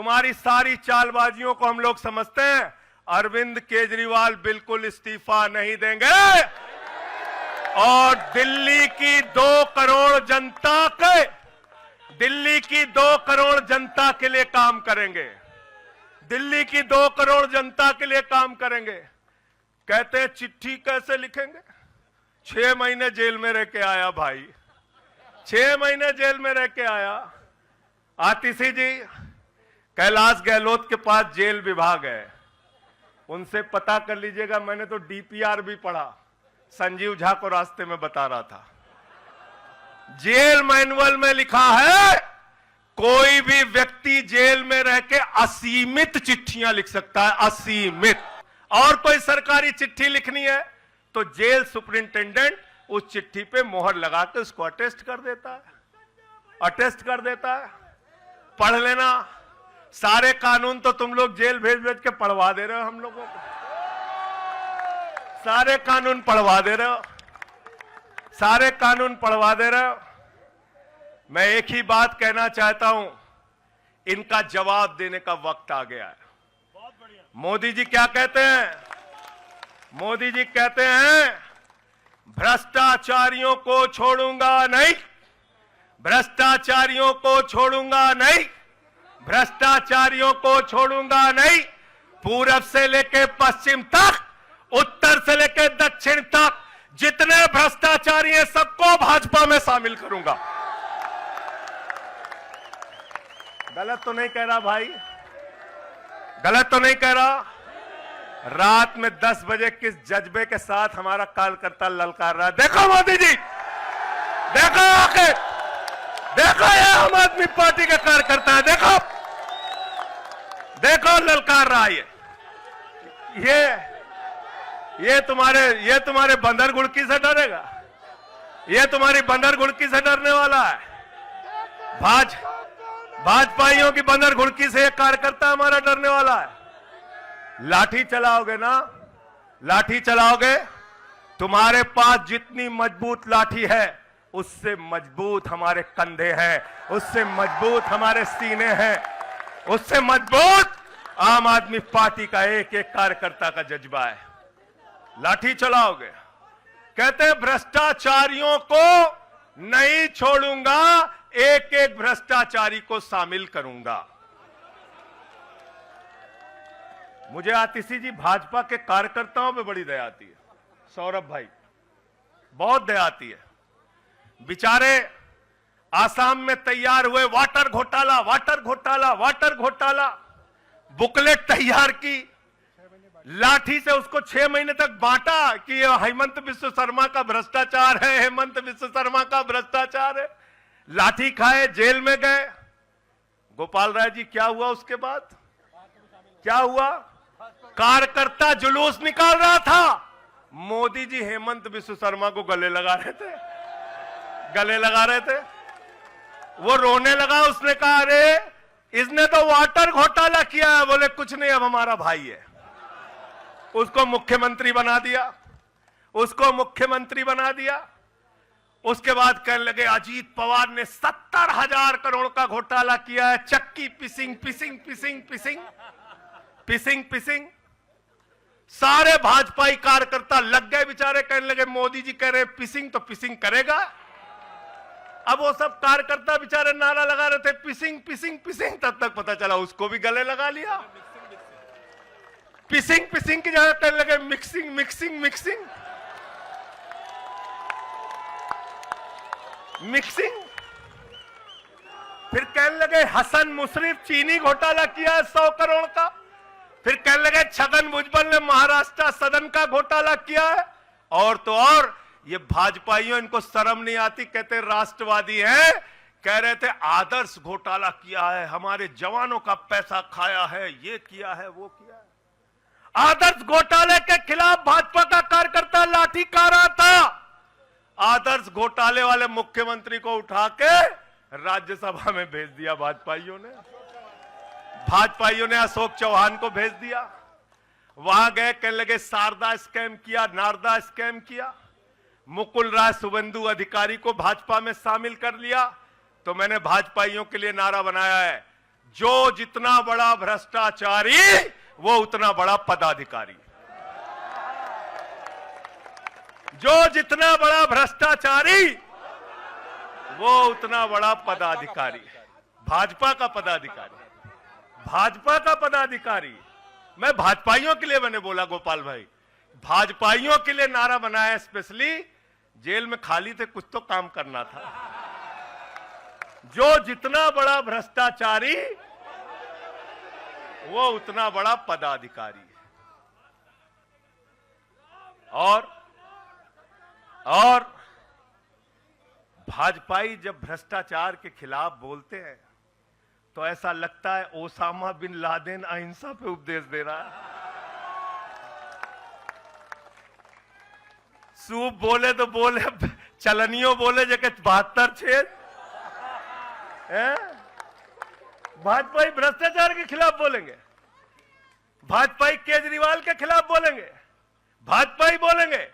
तुम्हारी सारी चालबाजियों को हम लोग समझते हैं। अरविंद केजरीवाल बिल्कुल इस्तीफा नहीं देंगे और दिल्ली की 2 करोड़ जनता के लिए काम करेंगे। दिल्ली की 2 करोड़ जनता के लिए काम करेंगे। कहते हैं चिट्ठी कैसे लिखेंगे? 6 महीने जेल में रह के आया भाई, 6 महीने जेल में रह के आया। आतिशी जी, कैलाश गहलोत के पास जेल विभाग है, उनसे पता कर लीजिएगा। मैंने तो डीपीआर भी पढ़ा, संजीव झा को रास्ते में बता रहा था। जेल मैनुअल में लिखा है कोई भी व्यक्ति जेल में रह के असीमित चिट्ठियां लिख सकता है, असीमित। और कोई सरकारी चिट्ठी लिखनी है तो जेल सुपरिंटेंडेंट उस चिट्ठी पे मोहर लगा के उसको अटेस्ट कर देता है। पढ़ लेना। सारे कानून तो तुम लोग जेल भेज भेज के पढ़वा दे रहे हो हम लोगों को, सारे कानून पढ़वा दे रहे हो, सारे कानून पढ़वा दे रहे हो। मैं एक ही बात कहना चाहता हूं, इनका जवाब देने का वक्त आ गया है। मोदी जी क्या कहते हैं? मोदी जी कहते हैं भ्रष्टाचारियों को छोड़ूंगा नहीं, भ्रष्टाचारियों को छोड़ूंगा नहीं, भ्रष्टाचारियों को छोड़ूंगा नहीं। पूरब से लेकर पश्चिम तक, उत्तर से लेकर दक्षिण तक जितने भ्रष्टाचारी हैं सबको भाजपा में शामिल करूंगा। गलत तो नहीं कह रहा भाई? गलत तो नहीं कह रहा? रात में 10 बजे किस जज्बे के साथ हमारा कार्यकर्ता ललकार रहा है। देखो मोदी जी, देखो आके देखो, ये आम आदमी पार्टी के कार्यकर्ता है, देखो देखो ललकार रहा है। ये तुम्हारे बंदर गुड़की से डरेगा? ये तुम्हारी बंदर गुड़की से डरने वाला है? भाजपाइयों की बंदर गुड़की से एक कार्यकर्ता हमारा डरने वाला है? लाठी चलाओगे ना, लाठी चलाओगे। तुम्हारे पास जितनी मजबूत लाठी है उससे मजबूत हमारे कंधे हैं, उससे मजबूत हमारे सीने हैं, उससे मजबूत आम आदमी पार्टी का एक एक कार्यकर्ता का जज्बा है। लाठी चलाओगे। कहते हैं भ्रष्टाचारियों को नहीं छोड़ूंगा, एक एक भ्रष्टाचारी को शामिल करूंगा। मुझे आतिशी जी, भाजपा के कार्यकर्ताओं पे बड़ी दया आती है। सौरभ भाई, बहुत दया आती है। बेचारे आसाम में तैयार हुए, वाटर घोटाला, वाटर घोटाला, वाटर घोटाला, बुकलेट तैयार की, लाठी से उसको 6 महीने तक बांटा कि ये हेमंत बिस्व शर्मा का भ्रष्टाचार है, हेमंत बिस्व शर्मा का भ्रष्टाचार है। लाठी खाए, जेल में गए। गोपाल राय जी, क्या हुआ उसके बाद? क्या हुआ? कार्यकर्ता जुलूस निकाल रहा था, मोदी जी हेमंत बिस्व शर्मा को गले लगा रहे थे, गले लगा रहे थे। वो रोने लगा, उसने कहा अरे इसने तो वाटर घोटाला किया है। बोले कुछ नहीं, अब हमारा भाई है। उसको मुख्यमंत्री बना दिया, उसको मुख्यमंत्री बना दिया। उसके बाद कहने लगे अजीत पवार ने 70,000 करोड़ का घोटाला किया है, चक्की पिसिंग पिसिंग पिसिंग पिसिंग पिसिंग पिसिंग। सारे भाजपाई कार्यकर्ता लग गए बेचारे, कहने लगे मोदी जी कह रहे पिसिंग तो पिसिंग करेगा। अब वो सब कार्यकर्ता बेचारे नारा लगा रहे थे पिसिंग पिसिंग पिसिंग, तब तक पता चला उसको भी गले लगा लिया। पिसिंग पिसिंग की जगह कहने लगे मिक्सिंग मिक्सिंग मिक्सिंग मिक्सिंग। फिर कहने लगे हसन मुशर्रफ चीनी घोटाला किया है 100 करोड़ का। फिर कहने लगे छगन भुजबल ने महाराष्ट्र सदन का घोटाला किया है। और तो और ये भाजपाइयों, इनको शर्म नहीं आती, कहते राष्ट्रवादी हैं, कह रहे थे आदर्श घोटाला किया है, हमारे जवानों का पैसा खाया है, ये किया है, वो किया है। आदर्श घोटाले के खिलाफ भाजपा का कार्यकर्ता लाठी खा रहा था। आदर्श घोटाले वाले मुख्यमंत्री को उठा के राज्यसभा में भेज दिया भाजपाइयों ने। भाजपाइयों ने अशोक चौहान को भेज दिया। वहां गए, कहने लगे शारदा स्कैम किया, नारदा स्कैम किया। मुकुल राय शुभेंदु अधिकारी को भाजपा में शामिल कर लिया। तो मैंने भाजपाइयों के लिए नारा बनाया है, जो जितना बड़ा भ्रष्टाचारी वो उतना बड़ा पदाधिकारी। जो जितना बड़ा भ्रष्टाचारी वो उतना बड़ा पदाधिकारी। भाजपा का पदाधिकारी, भाजपा का पदाधिकारी। मैं भाजपाइयों के लिए मैंने बोला गोपाल भाई, भाजपाइयों के लिए नारा बनाया स्पेशली। जेल में खाली थे, कुछ तो काम करना था। जो जितना बड़ा भ्रष्टाचारी वो उतना बड़ा पदाधिकारी। और भाजपाई जब भ्रष्टाचार के खिलाफ बोलते हैं तो ऐसा लगता है ओसामा बिन लादेन अहिंसा पे उपदेश दे रहा है। सूप बोले तो बोले, चलनियों बोले जगह 72 छेद। भाजपाई भ्रष्टाचार के खिलाफ बोलेंगे, भाजपाई केजरीवाल के खिलाफ बोलेंगे, भाजपाई बोलेंगे